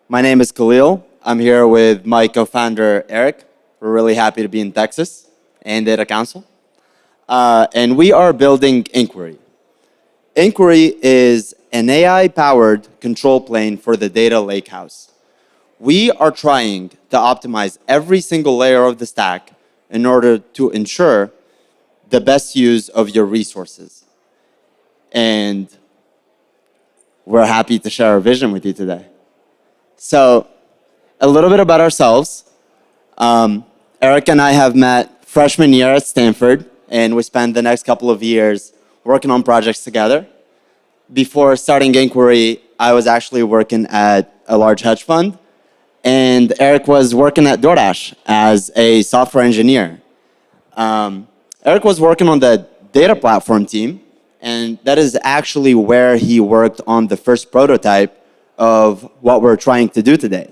My name is Khalil. I'm here with my co-founder, Erick. We're really happy to be in Texas and Data Council. And we are building InQuery. InQuery is an AI-powered control plane for the data lakehouse. We are trying to optimize every single layer of the stack in order to ensure the best use of your resources. And we're happy to share our vision with you today. So, a little bit about ourselves. Erick and I have met freshman year at Stanford, and we spent the next couple of years working on projects together. Before starting InQuery, I was actually working at a large hedge fund, and Erick was working at DoorDash as a software engineer. Erick was working on the data platform team, and that is actually where he worked on the first prototype of what we're trying to do today.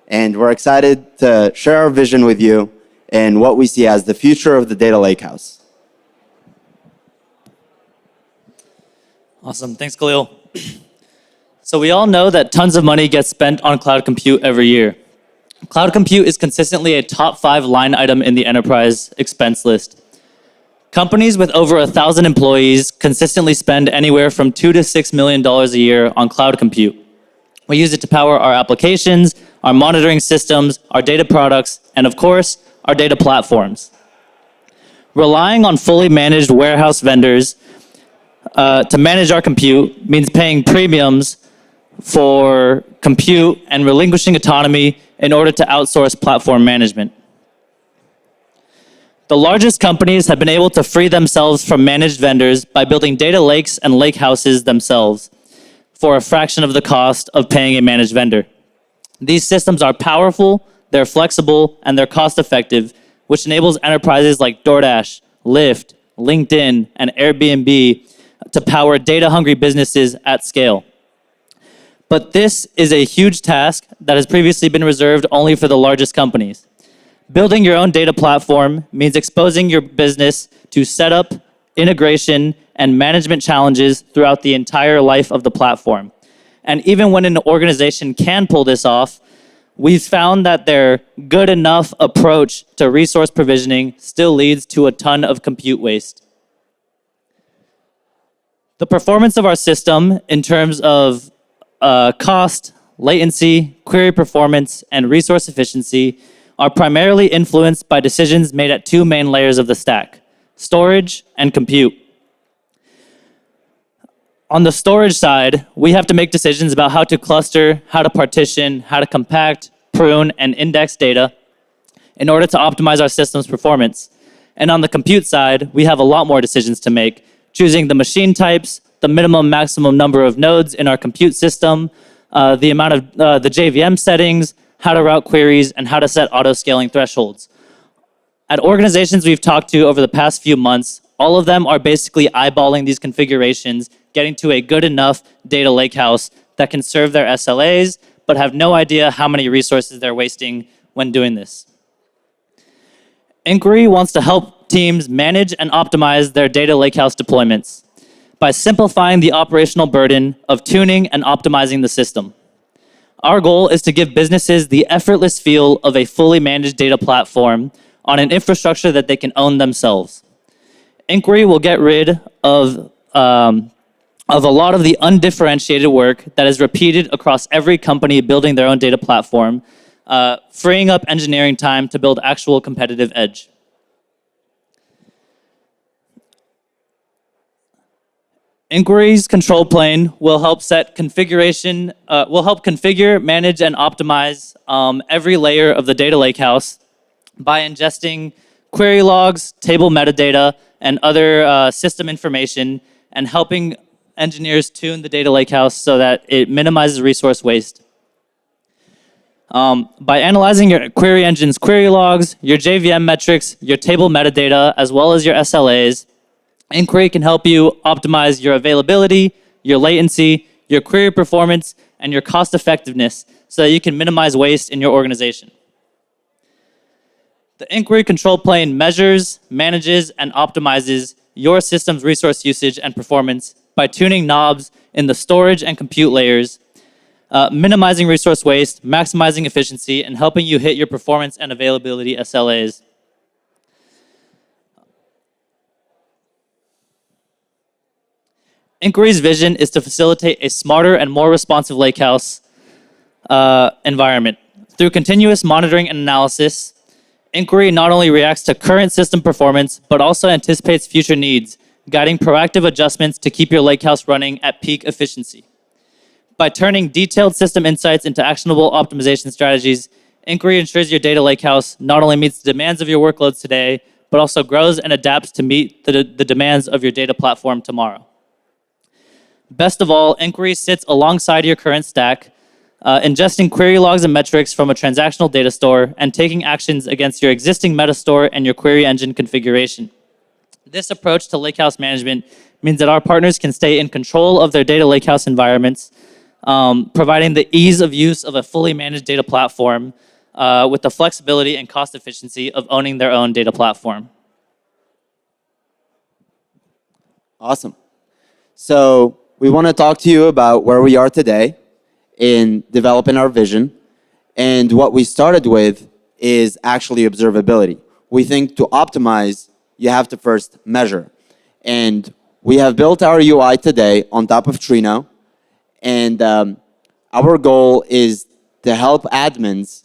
And we're excited to share our vision with you and what we see as the future of the data lakehouse. Awesome, thanks Khalil. So we all know that tons of money gets spent on cloud compute every year. Cloud compute is consistently a top 5 line item in the enterprise expense list. Companies with over 1,000 employees consistently spend anywhere from $2 to $6 million a year on cloud compute. We use it to power our applications, our monitoring systems, our data products, and of course, our data platforms. Relying on fully managed warehouse vendors to manage our compute means paying premiums for compute and relinquishing autonomy in order to outsource platform management. The largest companies have been able to free themselves from managed vendors by building data lakes and lakehouses themselves for a fraction of the cost of paying a managed vendor. These systems are powerful, they're flexible, and they're cost-effective, which enables enterprises like DoorDash, Lyft, LinkedIn, and Airbnb to power data-hungry businesses at scale. But this is a huge task that has previously been reserved only for the largest companies. Building your own data platform means exposing your business to setup, integration, and management challenges throughout the entire life of the platform. And even when an organization can pull this off, we've found that their good enough approach to resource provisioning still leads to a ton of compute waste. The performance of our system in terms of cost, latency, query performance, and resource efficiency are primarily influenced by decisions made at 2 main layers of the stack: storage and compute. On the storage side, we have to make decisions about how to cluster, how to partition, how to compact, prune, and index data in order to optimize our system's performance. And on the compute side, we have a lot more decisions to make, choosing the machine types, the minimum maximum number of nodes in our compute system, the amount of the JVM settings, how to route queries, and how to set auto-scaling thresholds. At organizations we've talked to over the past few months, all of them are basically eyeballing these configurations, getting to a good enough data lakehouse that can serve their SLAs, but have no idea how many resources they're wasting when doing this. InQuery wants to help teams manage and optimize their data lakehouse deployments by simplifying the operational burden of tuning and optimizing the system. Our goal is to give businesses the effortless feel of a fully managed data platform on an infrastructure that they can own themselves. InQuery will get rid of a lot of the undifferentiated work that is repeated across every company building their own data platform, freeing up engineering time to build actual competitive edge. InQuery's control plane will help set configuration, will help configure, manage, and optimize every layer of the data lakehouse by ingesting query logs, table metadata, and other system information, and helping engineers tune the data lakehouse so that it minimizes resource waste. By analyzing your query engine's query logs, your JVM metrics, your table metadata, as well as your SLAs, InQuery can help you optimize your availability, your latency, your query performance, and your cost effectiveness so that you can minimize waste in your organization. The InQuery control plane measures, manages, and optimizes your system's resource usage and performance by tuning knobs in the storage and compute layers minimizing resource waste, maximizing efficiency, and helping you hit your performance and availability SLAs. InQuery's vision is to facilitate a smarter and more responsive lakehouse environment. Through continuous monitoring and analysis, InQuery not only reacts to current system performance, but also anticipates future needs, guiding proactive adjustments to keep your lakehouse running at peak efficiency. By turning detailed system insights into actionable optimization strategies, InQuery ensures your data lakehouse not only meets the demands of your workloads today, but also grows and adapts to meet the demands of your data platform tomorrow. Best of all, InQuery sits alongside your current stack, ingesting query logs and metrics from a transactional data store and taking actions against your existing metastore and your query engine configuration. This approach to lakehouse management means that our partners can stay in control of their data lakehouse environments, providing the ease of use of a fully managed data platform with the flexibility and cost efficiency of owning their own data platform. Awesome. So we want to talk to you about where we are today in developing our vision. And what we started with is actually observability. We think to optimize, you have to first measure. And we have built our UI today on top of Trino. And our goal is to help admins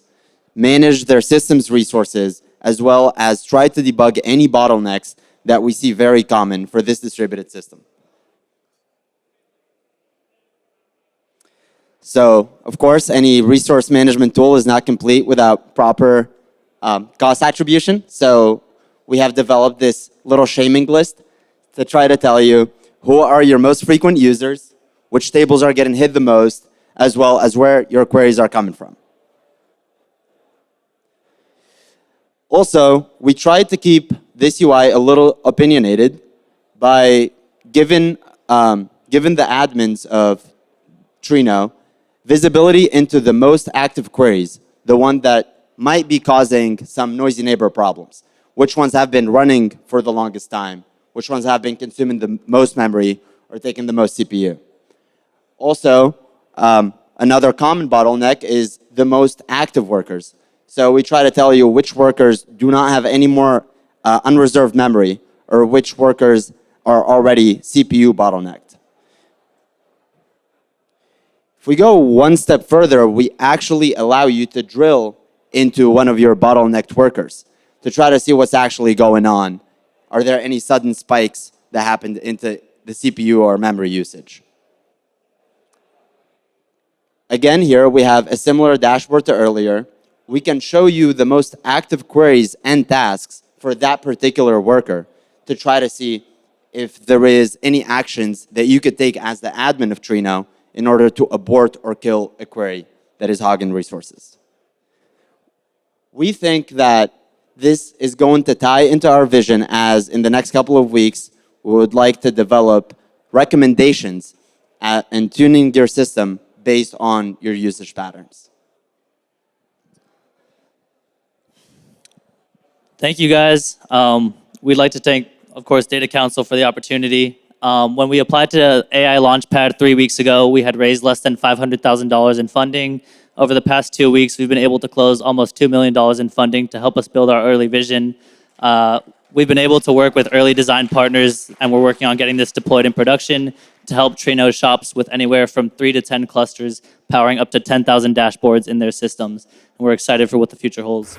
manage their system's resources, as well as try to debug any bottlenecks that we see very common for this distributed system. So, of course, any resource management tool is not complete without proper cost attribution. So we have developed this little shaming list to try to tell you who are your most frequent users, which tables are getting hit the most, as well as where your queries are coming from. Also, we tried to keep this UI a little opinionated by giving the admins of Trino visibility into the most active queries, the one that might be causing some noisy neighbor problems. Which ones have been running for the longest time? Which ones have been consuming the most memory or taking the most CPU? Also, another common bottleneck is the most active workers. So we try to tell you which workers do not have any more unreserved memory or which workers are already CPU bottlenecked. If we go one step further, we actually allow you to drill into one of your bottlenecked workers to try to see what's actually going on. Are there any sudden spikes that happened into the CPU or memory usage? Again, here we have a similar dashboard to earlier. We can show you the most active queries and tasks for that particular worker to try to see if there is any actions that you could take as the admin of Trino in order to abort or kill a query that is hogging resources. We think that this is going to tie into our vision as in the next couple of weeks, we would like to develop recommendations and tuning your system based on your usage patterns. Thank you, guys. We'd like to thank, of course, Data Council for the opportunity. When we applied to AI Launchpad 3 weeks ago, we had raised less than $500,000 in funding. Over the past 2 weeks, we've been able to close almost $2 million in funding to help us build our early vision. We've been able to work with early design partners, and we're working on getting this deployed in production to help Trino shops with anywhere from 3 to 10 clusters, powering up to 10,000 dashboards in their systems. And we're excited for what the future holds.